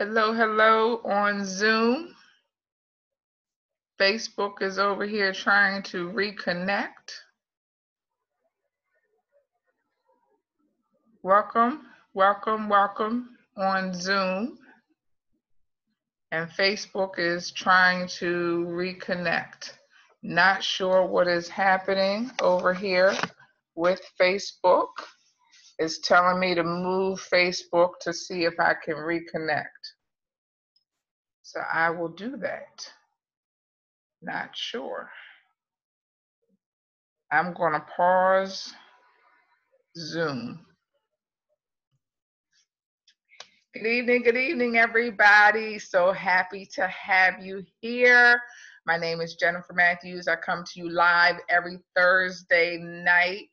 Hello, hello on Zoom. Facebook is over here trying to reconnect. Welcome, welcome, welcome on Zoom. And Facebook is trying to reconnect. Not sure what is happening over here with Facebook. It's telling me to move Facebook to see if I can reconnect. So I will do that. Not sure. I'm going to pause Zoom. Good evening, everybody. So happy to have you here. My name is Jennifer Matthews. I come to you live every Thursday night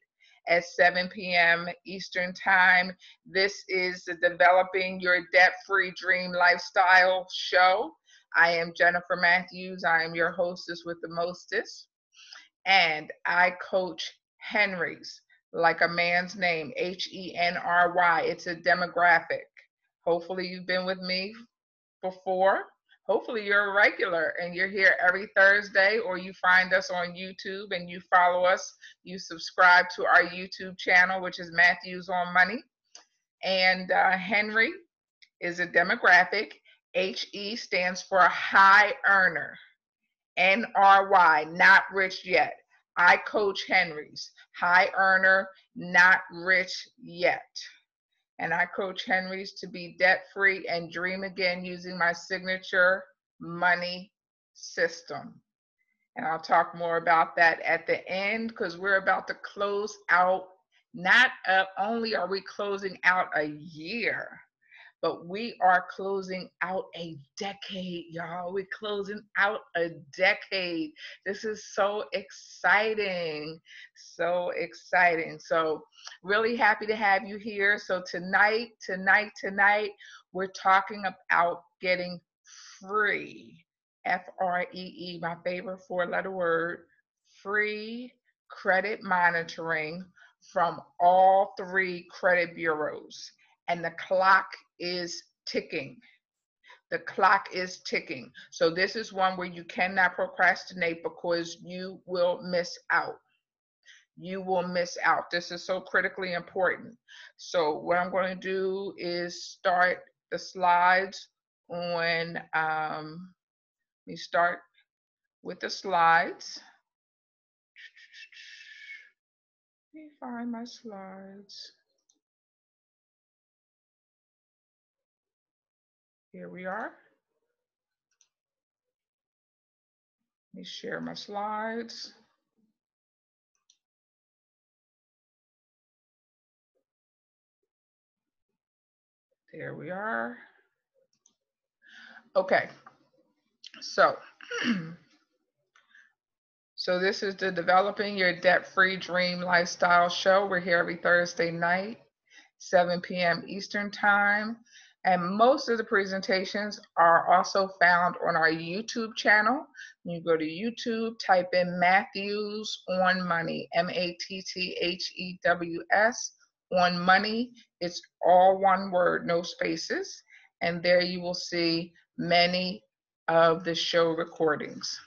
at 7 p.m. Eastern Time. This is the Developing Your Debt-Free Dream Lifestyle show. I am Jennifer Matthews. I am your hostess with the mostest. And I coach Henrys, like a man's name, Henry. It's a demographic. Hopefully you've been with me before. Hopefully you're a regular and you're here every Thursday, or you find us on YouTube and you follow us. You subscribe to our YouTube channel, which is Matthews on Money. And Henry is a demographic. HE stands for high earner. NRY, not rich yet. I coach Henrys, high earner, not rich yet. And I coach Henrys to be debt-free and dream again using my signature money system. And I'll talk more about that at the end, because we're about to close out. Not only are we closing out a year, but we are closing out a decade, y'all. We're closing out a decade. This is so exciting. So exciting. So really happy to have you here. So tonight, we're talking about getting free. Free, my favorite four-letter word, free credit monitoring from all three credit bureaus. And the clock is ticking. The clock is ticking. So this is one where you cannot procrastinate, because you will miss out. You will miss out. This is so critically important. So what I'm going to do is start the slides on, let me start with the slides. Let me find my slides. Here we are. Let me share my slides. There we are. Okay, so this is the Developing Your Debt-Free Dream Lifestyle show. We're here every Thursday night, 7 p.m. Eastern Time. And most of the presentations are also found on our YouTube channel. You go to YouTube, type in Matthews on Money, Matthews on Money. It's all one word, no spaces. And there you will see many of the show recordings.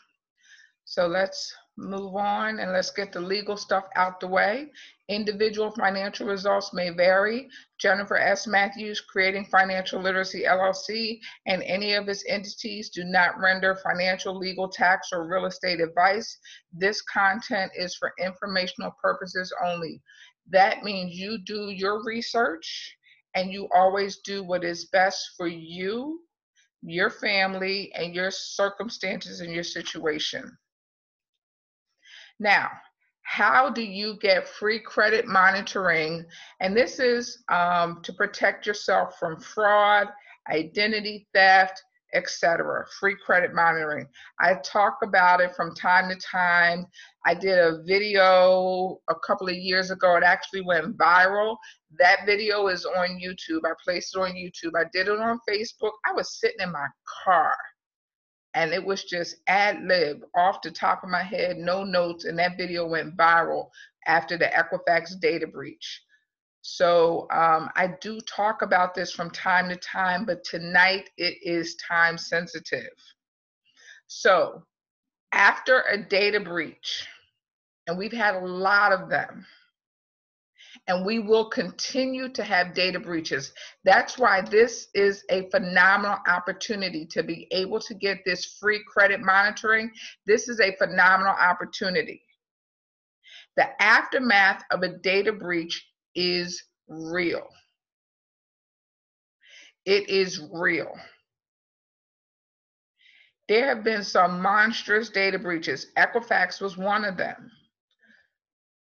So let's move on and let's get the legal stuff out the way. Individual financial results may vary. Jennifer S. Matthews, Creating Financial Literacy LLC, and any of its entities do not render financial, legal, tax, or real estate advice. This content is for informational purposes only. That means you do your research and you always do what is best for you, your family, and your circumstances and your situation. Now, how do you get free credit monitoring? And this is to protect yourself from fraud, identity theft, etc. Free credit monitoring. I talk about it from time to time. I did a video a couple of years ago. It actually went viral. That video is on YouTube. I placed it on YouTube. I did it on Facebook. I was sitting in my car, and it was just ad lib, off the top of my head, no notes, and that video went viral after the Equifax data breach. So I do talk about this from time to time, but tonight it is time sensitive. So after a data breach, and we've had a lot of them, and we will continue to have data breaches. That's why this is a phenomenal opportunity to be able to get this free credit monitoring. This is a phenomenal opportunity. The aftermath of a data breach is real. It is real. There have been some monstrous data breaches. Equifax was one of them.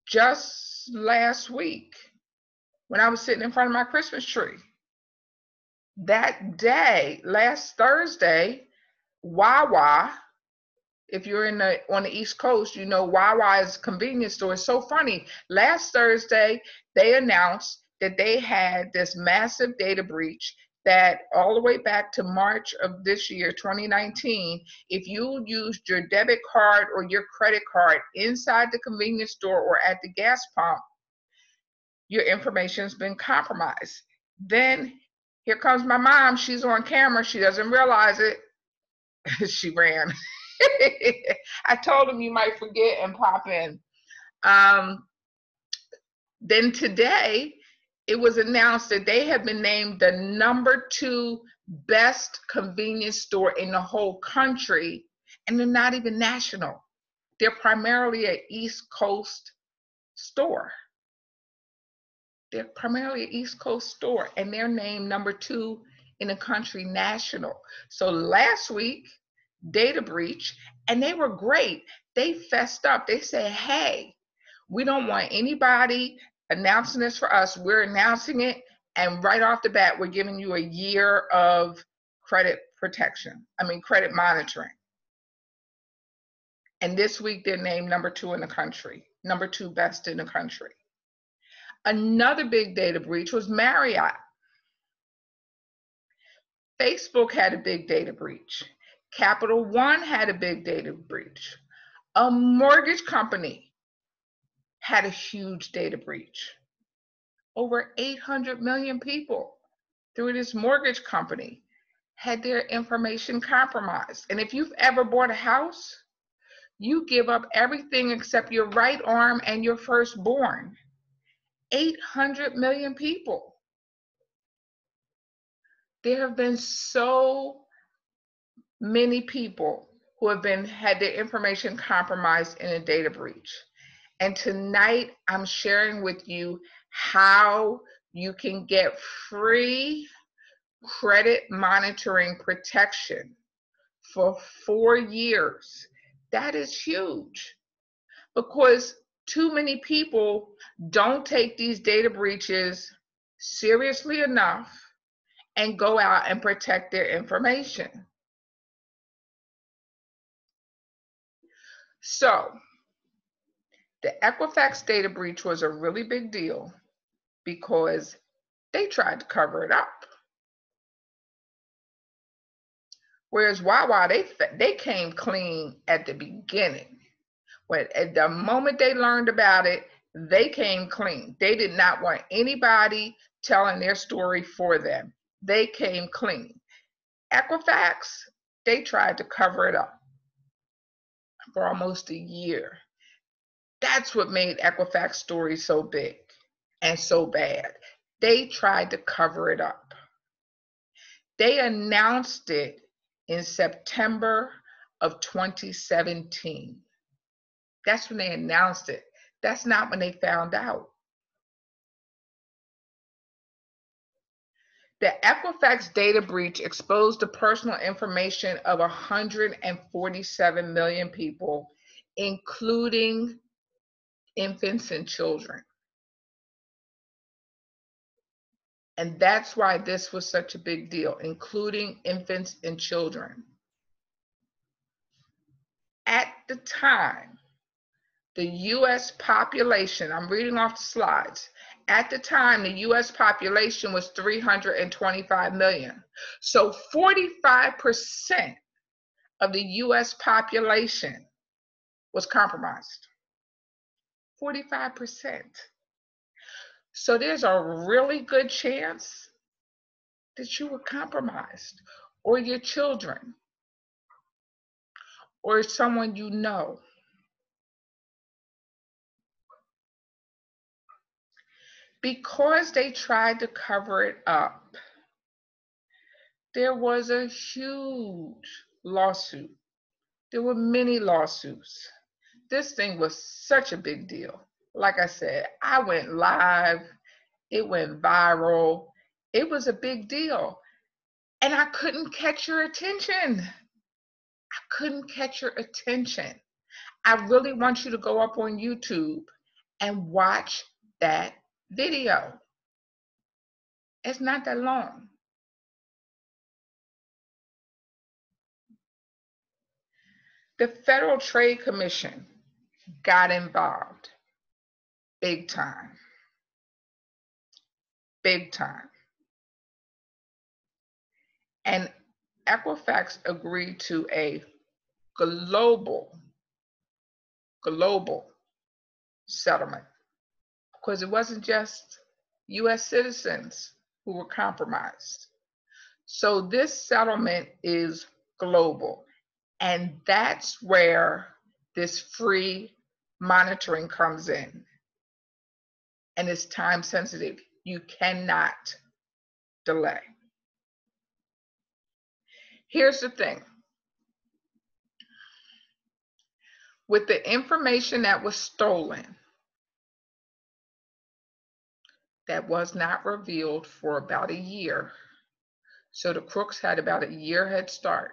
Just last week, when I was sitting in front of my Christmas tree, that day, last Thursday, Wawa, if you're on the East Coast, you know Wawa is a convenience store. It's so funny. Last Thursday, they announced that they had this massive data breach that all the way back to March of this year, 2019, if you used your debit card or your credit card inside the convenience store or at the gas pump, your information's been compromised. Then here comes my mom. She's on camera. She doesn't realize it. She ran. I told him you might forget and pop in. Then today, it was announced that they have been named the #2 best convenience store in the whole country, and they're not even national. They're primarily an East Coast store. They're primarily an East Coast store, and they're named #2 in the country national. So last week, data breach, and they were great. They fessed up. They said, hey, we don't want anybody announcing this for us. We're announcing it, and right off the bat, we're giving you a year of credit credit monitoring. And this week, they're named #2 in the country, #2 best in the country. Another big data breach was Marriott. Facebook had a big data breach. Capital One had a big data breach. A mortgage company had a huge data breach. Over 800 million people through this mortgage company had their information compromised. And if you've ever bought a house, you give up everything except your right arm and your firstborn. 800 million people. There have been so many people who have had their information compromised in a data breach. And tonight I'm sharing with you how you can get free credit monitoring protection for 4 years. That is huge because too many people don't take these data breaches seriously enough and go out and protect their information. So the Equifax data breach was a really big deal because they tried to cover it up. Whereas Wawa, they came clean at the beginning. At the moment they learned about it, they came clean. They did not want anybody telling their story for them. They came clean. Equifax, they tried to cover it up for almost a year. That's what made Equifax story so big and so bad. They tried to cover it up. They announced it in September of 2017. That's when they announced it. That's not when they found out. The Equifax data breach exposed the personal information of 147 million people, including infants and children. And that's why this was such a big deal, including infants and children. At the time, the US population, I'm reading off the slides. At the time, the US population was 325 million. So 45% of the US population was compromised. 45%. So there's a really good chance that you were compromised, or your children, or someone you know. Because they tried to cover it up, there was a huge lawsuit. There were many lawsuits. This thing was such a big deal. Like I said, I went live, it went viral, it was a big deal. And I couldn't catch your attention. I couldn't catch your attention. I really want you to go up on YouTube and watch that video. It's not that long. The Federal Trade Commission got involved big time. Big time. And Equifax agreed to a global settlement, because it wasn't just US citizens who were compromised. So this settlement is global. And that's where this free monitoring comes in. And it's time sensitive. You cannot delay. Here's the thing. With the information that was stolen, that was not revealed for about a year. So the crooks had about a year head start.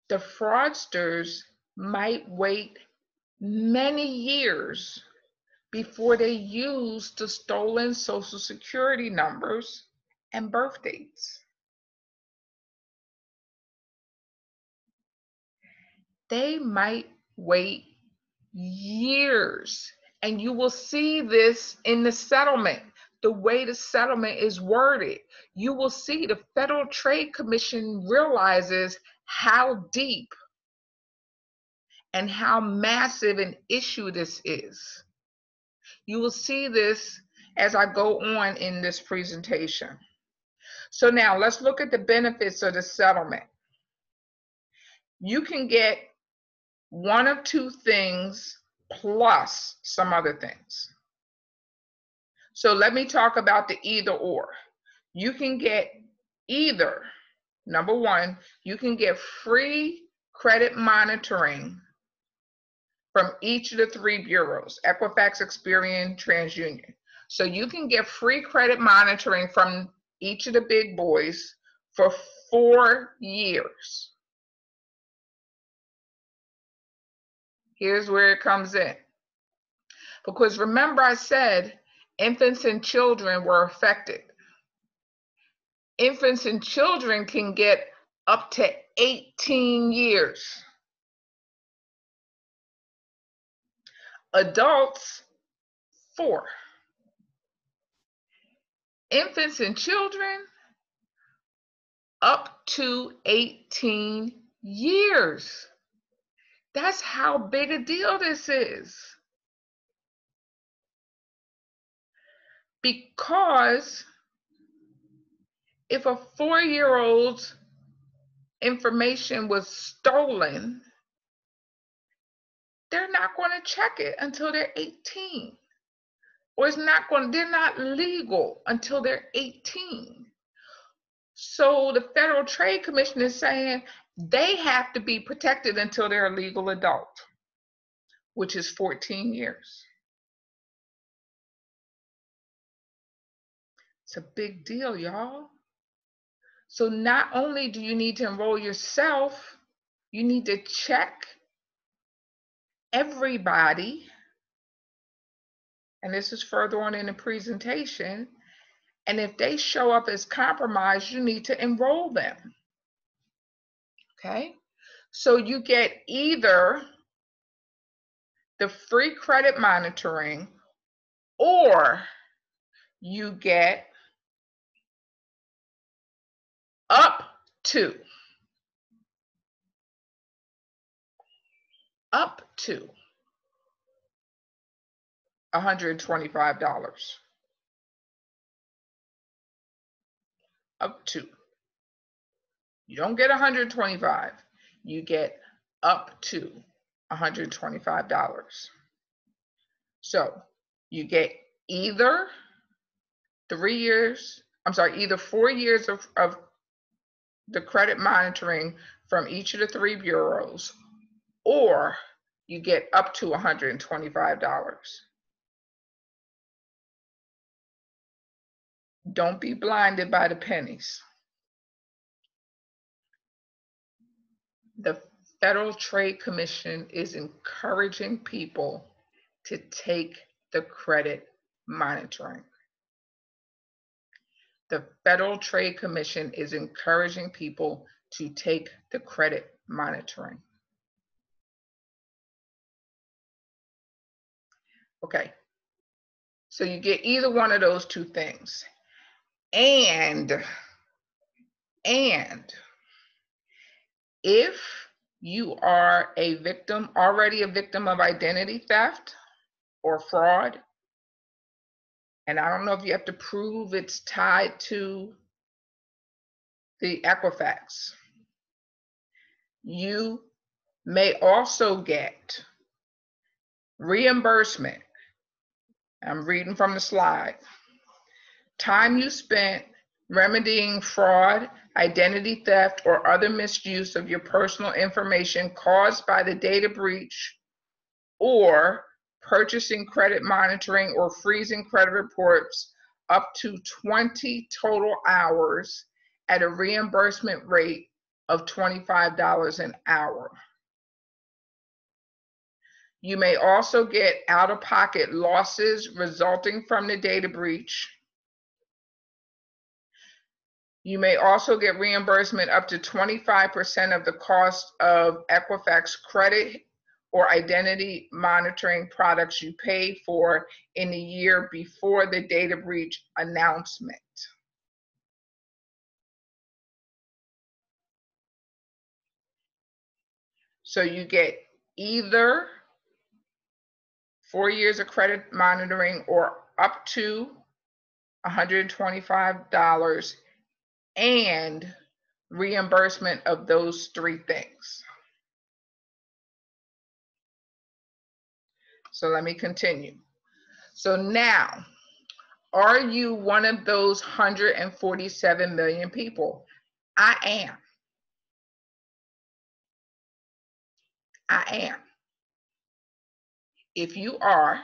The fraudsters might wait many years before they use the stolen social security numbers and birth dates. They might wait years. And you will see this in the settlement, the way the settlement is worded. You will see the Federal Trade Commission realizes how deep and how massive an issue this is. You will see this as I go on in this presentation. So now let's look at the benefits of the settlement. You can get one of two things plus some other things. So let me talk about the either or. You can get either, number one, you can get free credit monitoring from each of the three bureaus, Equifax, Experian, Transunion. So you can get free credit monitoring from each of the big boys for 4 years. Here's where it comes in. Because remember I said infants and children were affected. Infants and children can get up to 18 years. Adults, 4. Infants and children, up to 18 years. That's how big a deal this is. Because if a 4-year-old's information was stolen, they're not going to check it until they're 18. Or they're not legal until they're 18. So the Federal Trade Commission is saying they have to be protected until they're a legal adult, which is 14 years. It's a big deal, y'all. So not only do you need to enroll yourself, you need to check everybody. And this is further on in the presentation. And if they show up as compromised, you need to enroll them. Okay? So you get either the free credit monitoring, or you get up to $125. Up to. You don't get 125. You get up to $125. So you get either 4 years of the credit monitoring from each of the three bureaus, or you get up to $125. Don't be blinded by the pennies. The Federal Trade Commission is encouraging people to take the credit monitoring. The Federal Trade Commission is encouraging people to take the credit monitoring. Okay, so you get either one of those two things. And if you are already a victim of identity theft or fraud, and I don't know if you have to prove it's tied to the Equifax, you may also get reimbursement. I'm reading from the slide. Time you spent remedying fraud, identity theft, or other misuse of your personal information caused by the data breach, or purchasing credit monitoring or freezing credit reports up to 20 total hours at a reimbursement rate of $25 an hour. You may also get out-of-pocket losses resulting from the data breach. You may also get reimbursement up to 25% of the cost of Equifax credit or identity monitoring products you paid for in the year before the data breach announcement. So you get either 4 years of credit monitoring or up to $125 and reimbursement of those three things. So let me continue. So now, are you one of those 147 million people? I am. I am. If you are,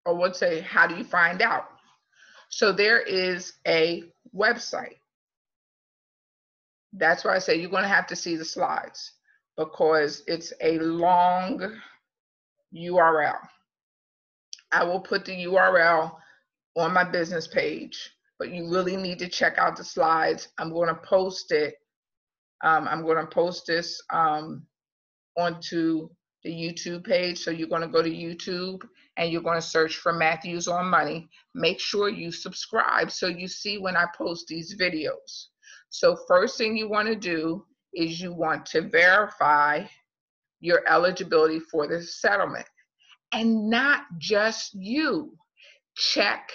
or let's say, how do you find out? So there is a website. That's why I say you're going to have to see the slides because it's a long URL. I will put the URL on my business page, but you really need to check out the slides. I'm going to post it. I'm going to post this onto the YouTube page. So you're going to go to YouTube and you're going to search for Matthews on Money. Make sure you subscribe so you see when I post these videos. So first thing you want to do is you want to verify your eligibility for the settlement. And not just you. Check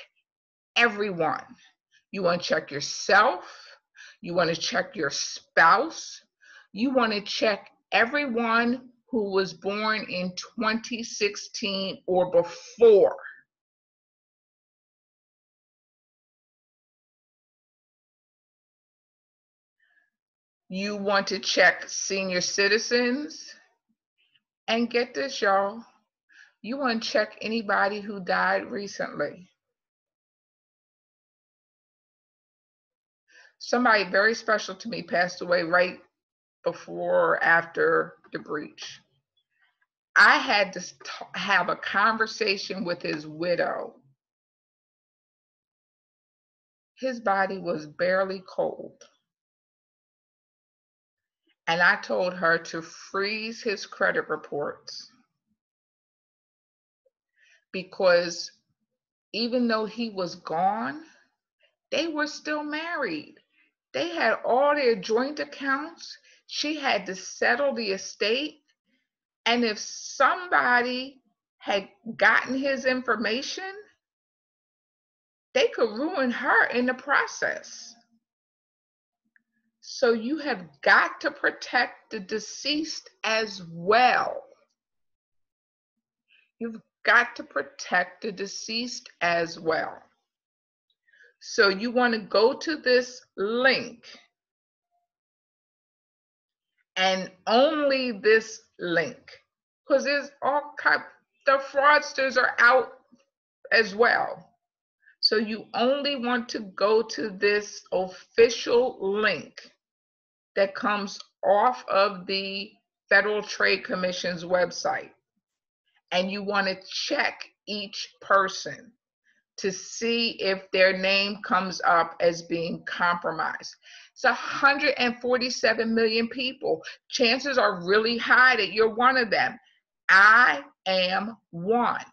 everyone. You want to check yourself. You want to check your spouse. You want to check everyone who was born in 2016 or before. You want to check senior citizens. And get this, y'all. You want to check anybody who died recently. Somebody very special to me passed away right before or after the breach. I had to have a conversation with his widow. His body was barely cold. And I told her to freeze his credit reports because even though he was gone, they were still married. They had all their joint accounts. She had to settle the estate. And if somebody had gotten his information, they could ruin her in the process. So you have got to protect the deceased as well. You've got to protect the deceased as well. So you want to go to this link, and only this link, because there's all kind, the fraudsters are out as well. So you only want to go to this official link that comes off of the Federal Trade Commission's website. And you want to check each person to see if their name comes up as being compromised. It's 147 million people. Chances are really high that you're one of them. I am one.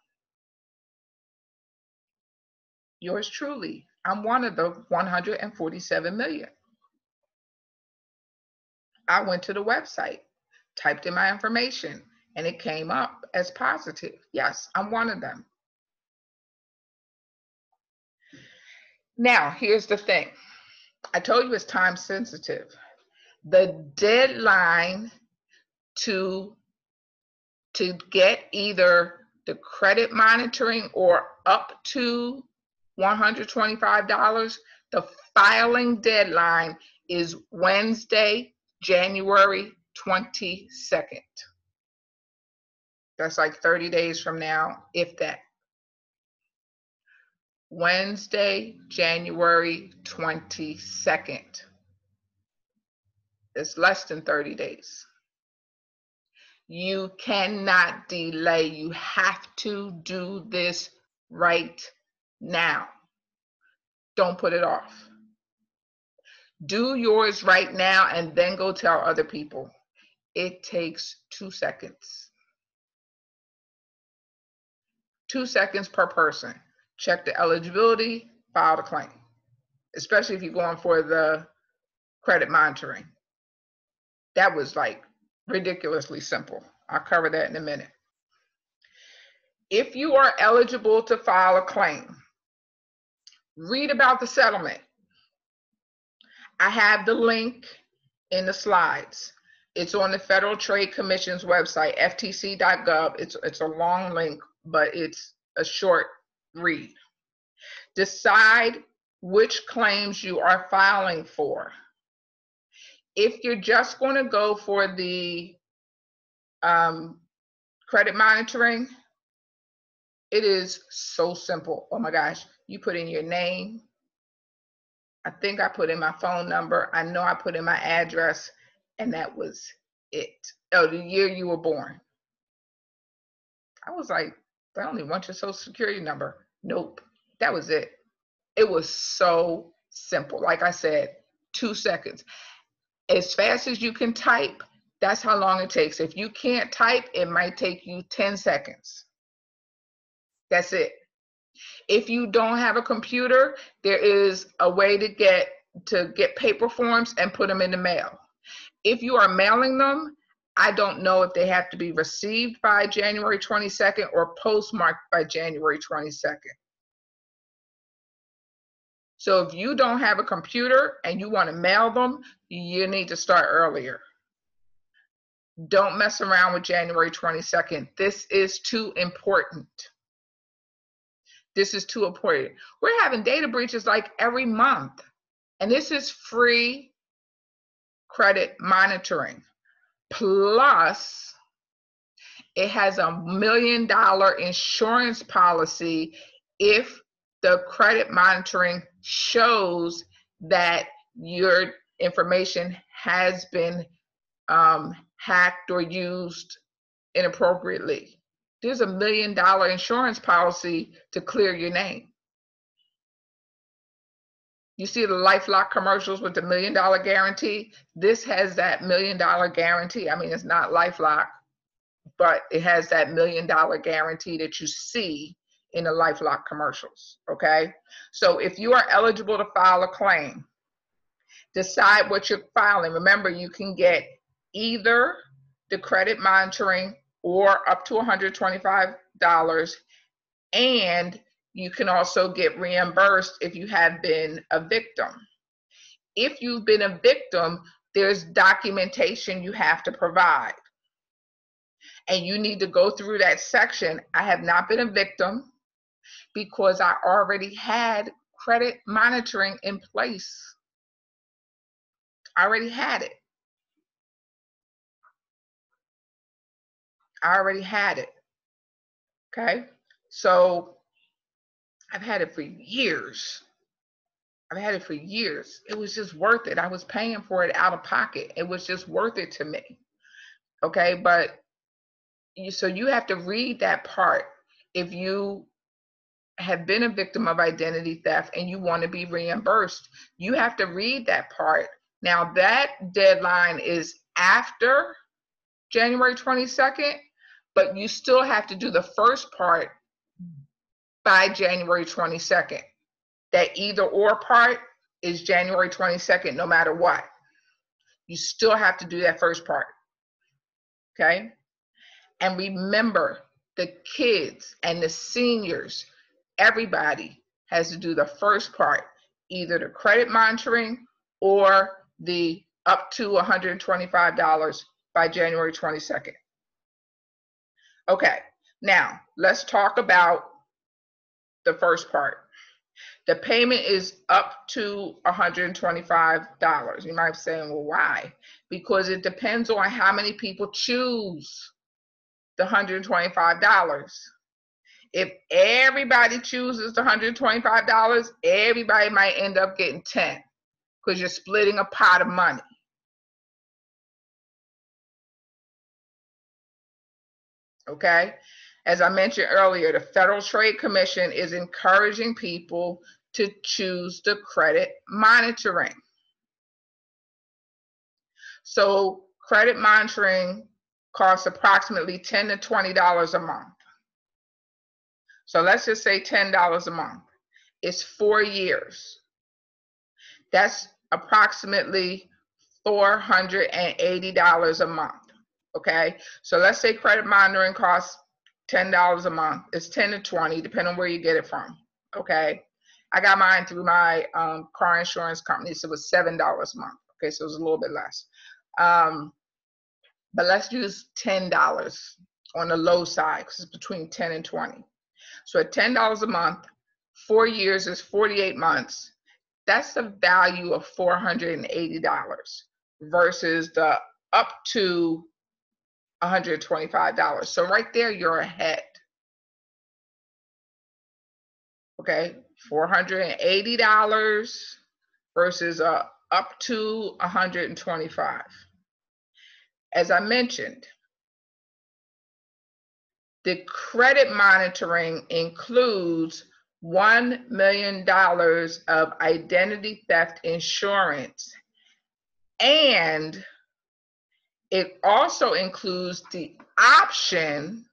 Yours truly. I'm one of the 147 million. I went to the website, typed in my information, and it came up as positive. Yes, I'm one of them. Now, here's the thing. I told you it's time sensitive. The deadline to get either the credit monitoring or up to $125, the filing deadline is Wednesday, January 22nd. That's like 30 days from now, if that. Wednesday, January 22nd. It's less than 30 days. You cannot delay. You have to do this right now. Don't put it off. Do yours right now and then go tell other people. It takes 2 seconds. 2 seconds per person. Check the eligibility, file the claim, especially if you're going for the credit monitoring. That was like ridiculously simple. I'll cover that in a minute. If you are eligible to file a claim, read about the settlement. I have the link in the slides. It's on the Federal Trade Commission's website, ftc.gov. It's a long link, but it's a short read. Decide which claims you are filing for. If you're just going to go for the credit monitoring, it is so simple. Oh my gosh. You put in your name. I think I put in my phone number. I know I put in my address, and that was it. Oh, the year you were born. I was like, I only want your social security number. Nope. That was it. It was so simple. Like I said, 2 seconds. As fast as you can type, that's how long it takes. If you can't type, it might take you 10 seconds. That's it. If you don't have a computer, there is a way to get paper forms and put them in the mail. If you are mailing them, I don't know if they have to be received by January 22nd or postmarked by January 22nd. So if you don't have a computer and you want to mail them, you need to start earlier. Don't mess around with January 22nd. This is too important. This is too important. We're having data breaches like every month. And this is free credit monitoring. Plus, it has $1 million insurance policy if the credit monitoring shows that your information has been hacked or used inappropriately. There's $1 million insurance policy to clear your name. You see the LifeLock commercials with the $1 million guarantee? This has that $1 million guarantee. I mean, it's not LifeLock, but it has that $1 million guarantee that you see in the LifeLock commercials, okay? So if you are eligible to file a claim, decide what you're filing. Remember, you can get either the credit monitoring or up to $125, and you can also get reimbursed if you have been a victim. If you've been a victim, there's documentation you have to provide. And you need to go through that section. I have not been a victim because I already had credit monitoring in place. I already had it. I already had it. Okay? So I've had it for years. I've had it for years. It was just worth it. I was paying for it out of pocket. It was just worth it to me. Okay? But so you have to read that part. If you have been a victim of identity theft and you want to be reimbursed, you have to read that part. Now that deadline is after January 22nd, but you still have to do the first part by January 22nd. That either or part is January 22nd, no matter what. You still have to do that first part. Okay? And remember, the kids and the seniors, everybody has to do the first part, either the credit monitoring or the up to $125 by January 22nd. Okay, now let's talk about the first part. The payment is up to $125. You might be saying, well, why? Because it depends on how many people choose the $125. If everybody chooses the $125, everybody might end up getting 10 because you're splitting a pot of money. Okay? As I mentioned earlier, the Federal Trade Commission is encouraging people to choose the credit monitoring. So credit monitoring costs approximately $10 to $20 a month. So let's just say $10 a month. It's 4 years. That's approximately $480 a month. Okay, so let's say credit monitoring costs $10 a month. It's 10 to 20, depending on where you get it from. Okay, I got mine through my car insurance company, so it was $7 a month. Okay, so it was a little bit less. But let's use $10 on the low side because it's between 10 and 20. So at $10 a month, 4 years is 48 months. That's the value of $480 versus the up to $125. So right there, you're ahead. Okay, $480 versus up to $125. As I mentioned, the credit monitoring includes $1 million of identity theft insurance, and it also includes the option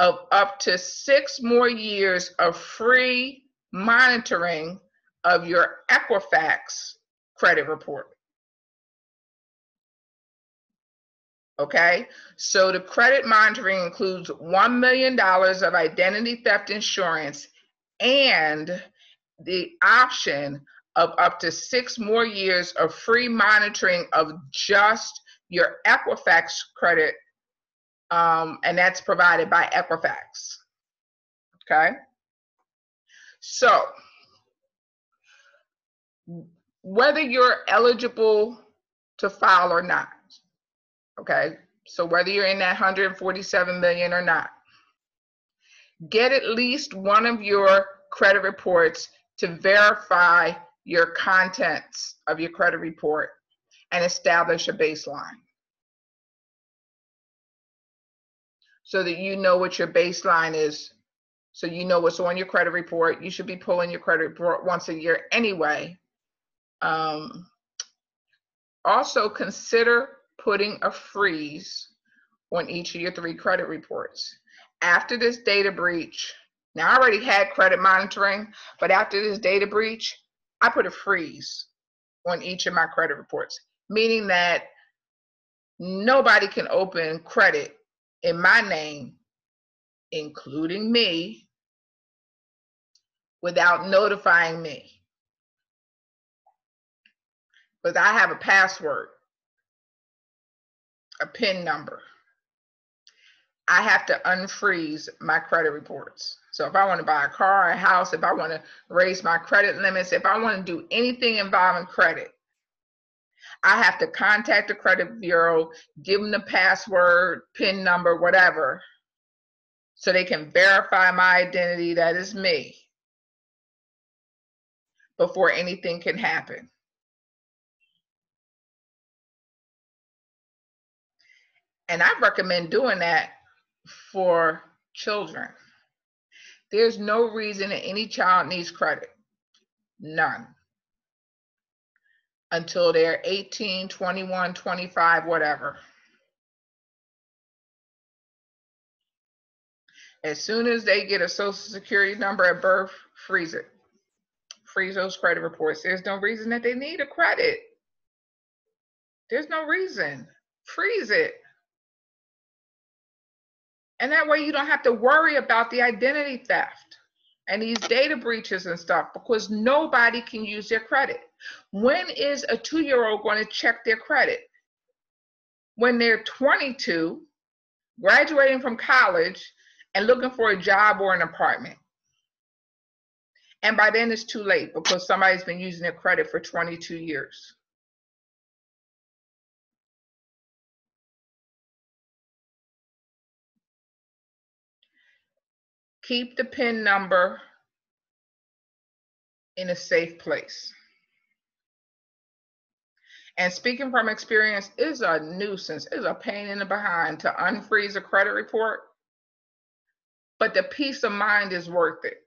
of up to 6 more years of free monitoring of your Equifax credit report. Okay, so the credit monitoring includes $1 million of identity theft insurance and the option of up to 6 more years of free monitoring of just your Equifax credit, and that's provided by Equifax. Okay, so whether you're eligible to file or not, okay, so whether you're in that 147 million or not, get at least one of your credit reports to verify your contents of your credit report and establish a baseline so that you know what your baseline is, so you know what's on your credit report. You should be pulling your credit report once a year anyway. Also consider putting a freeze on each of your 3 credit reports. After this data breach, now I already had credit monitoring, but after this data breach, I put a freeze on each of my credit reports, meaning that nobody can open credit in my name, including me, without notifying me. Because I have a password, a PIN number. I have to unfreeze my credit reports. So if I want to buy a car, a house, if I want to raise my credit limits, if I want to do anything involving credit, I have to contact the credit bureau, give them the password, PIN number, whatever, so they can verify my identity, that is me, before anything can happen. And I recommend doing that for children. There's no reason that any child needs credit. None. Until they're 18, 21, 25, whatever. As soon as they get a social security number at birth, freeze it. Freeze those credit reports. There's no reason that they need a credit. There's no reason. Freeze it. And that way you don't have to worry about the identity theft and these data breaches and stuff, because nobody can use their credit. When is a 2-year-old going to check their credit? When they're 22, graduating from college, and looking for a job or an apartment. And by then it's too late, because somebody's been using their credit for 22 years. Keep the PIN number in a safe place. And speaking from experience, it's a nuisance, it's a pain in the behind to unfreeze a credit report, but the peace of mind is worth it.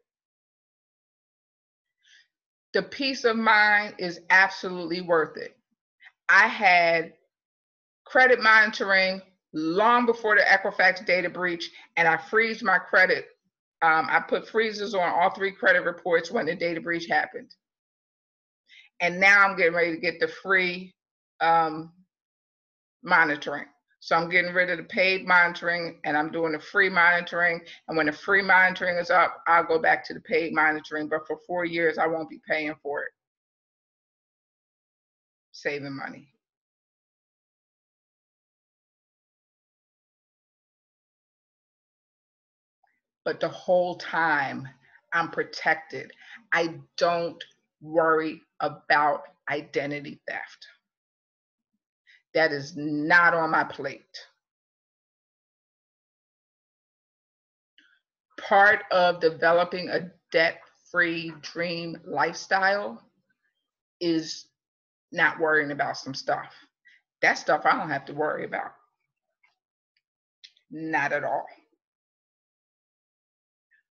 The peace of mind is absolutely worth it. I had credit monitoring long before the Equifax data breach, and I freezed my credit. I put freezers on all 3 credit reports when the data breach happened. And now I'm getting ready to get the free monitoring. So I'm getting rid of the paid monitoring and I'm doing the free monitoring. And when the free monitoring is up, I'll go back to the paid monitoring. But for 4 years, I won't be paying for it. Saving money. But the whole time I'm protected. I don't worry about identity theft. That is not on my plate. Part of developing a debt-free dream lifestyle is not worrying about some stuff. That stuff I don't have to worry about. Not at all.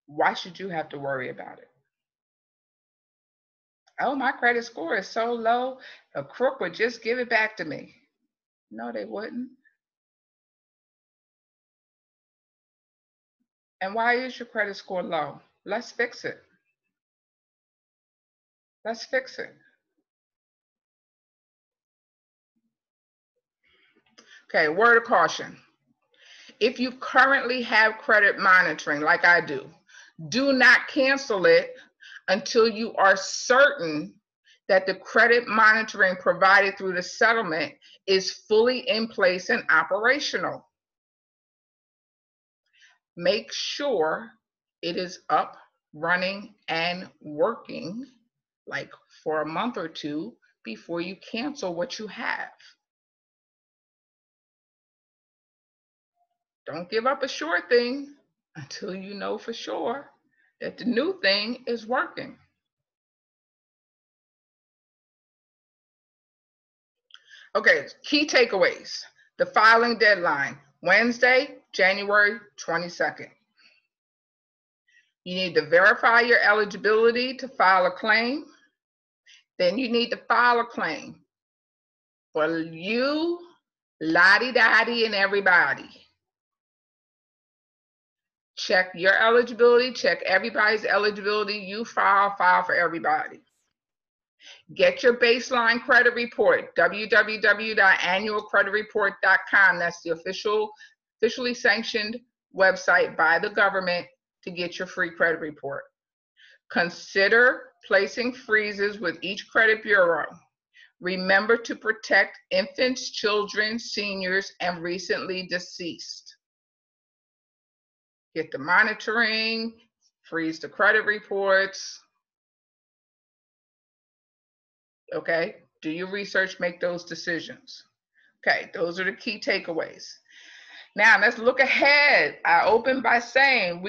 Why should you have to worry about it? Oh, my credit score is so low, a crook would just give it back to me. No, they wouldn't. And why is your credit score low? Let's fix it. Let's fix it. Okay, word of caution. If you currently have credit monitoring, like I do not cancel it until you are certain that the credit monitoring provided through the settlement is fully in place and operational. Make sure it is up, running, and working, like for a month or 2 before you cancel what you have. Don't give up a sure thing until you know for sure that the new thing is working. Okay, key takeaways. The filing deadline, Wednesday, January 22nd. You need to verify your eligibility to file a claim. Then you need to file a claim for you, lottie-dottie, and everybody. Check your eligibility, check everybody's eligibility. You file for everybody. Get your baseline credit report, www.annualcreditreport.com. That's the official officially sanctioned website by the government to get your free credit report. Consider placing freezes with each credit bureau. Remember to protect infants, children, seniors, and recently deceased. Get the monitoring, freeze the credit reports. Okay, do your research, make those decisions. Okay, those are the key takeaways. Now let's look ahead. I opened by saying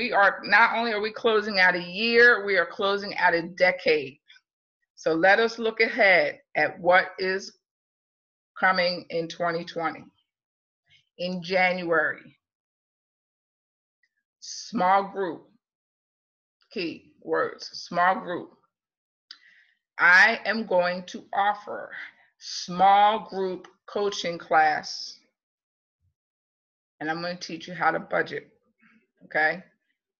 not only are we closing out a year, we are closing out a decade. So let us look ahead at what is coming in 2020. In January, small group, key words, small group. I am going to offer small group coaching class, and I'm going to teach you how to budget, okay?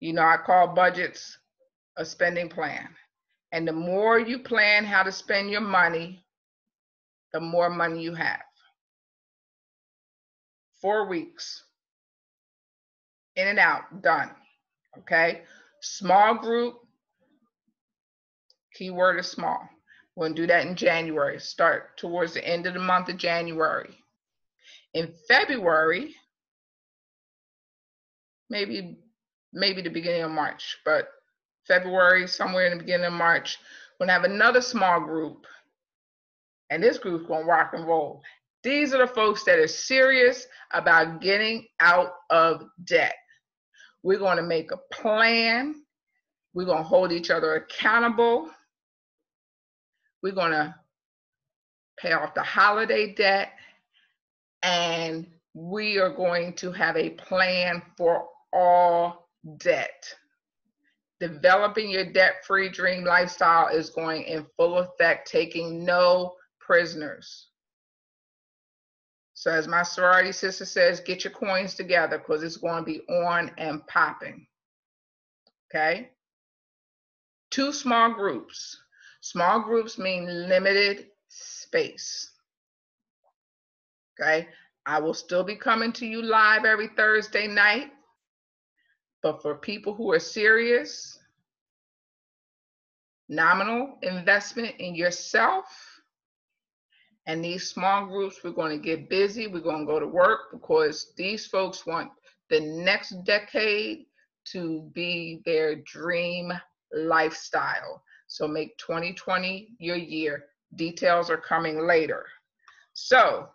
You know, I call budgets a spending plan. And the more you plan how to spend your money, the more money you have. 4 weeks, in and out, done, okay? Small group, keyword is small. We're gonna do that in January, start towards the end of the month of January. In February, maybe the beginning of March, but February, somewhere in the beginning of March, we're gonna have another small group, and this group's gonna rock and roll. These are the folks that are serious about getting out of debt. We're gonna make a plan. We're gonna hold each other accountable. We're gonna pay off the holiday debt, and we are going to have a plan for all debt. Developing your debt-free dream lifestyle is going in full effect, taking no prisoners. So as my sorority sister says, get your coins together because it's going to be on and popping. Okay? 2 small groups. Small groups mean limited space. Okay? I will still be coming to you live every Thursday night. But for people who are serious, nominal investment in yourself, and these small groups, we're going to get busy. We're going to go to work because these folks want the next decade to be their dream lifestyle. So make 2020 your year. Details are coming later. So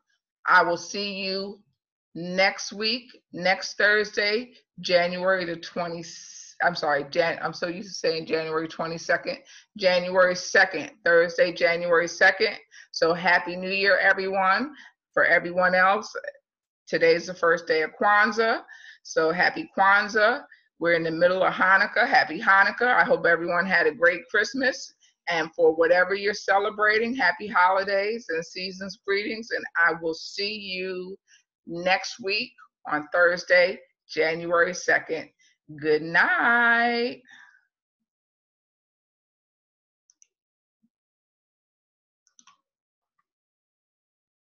I will see you next week, next Thursday, January the 20th. I'm sorry, I'm so used to saying January 22nd. January 2nd, Thursday, January 2nd. So happy New Year, everyone. For everyone else, today's the first day of Kwanzaa. So happy Kwanzaa. We're in the middle of Hanukkah. Happy Hanukkah. I hope everyone had a great Christmas. And for whatever you're celebrating, happy holidays and season's greetings. And I will see you next week on Thursday, January 2nd. Good night.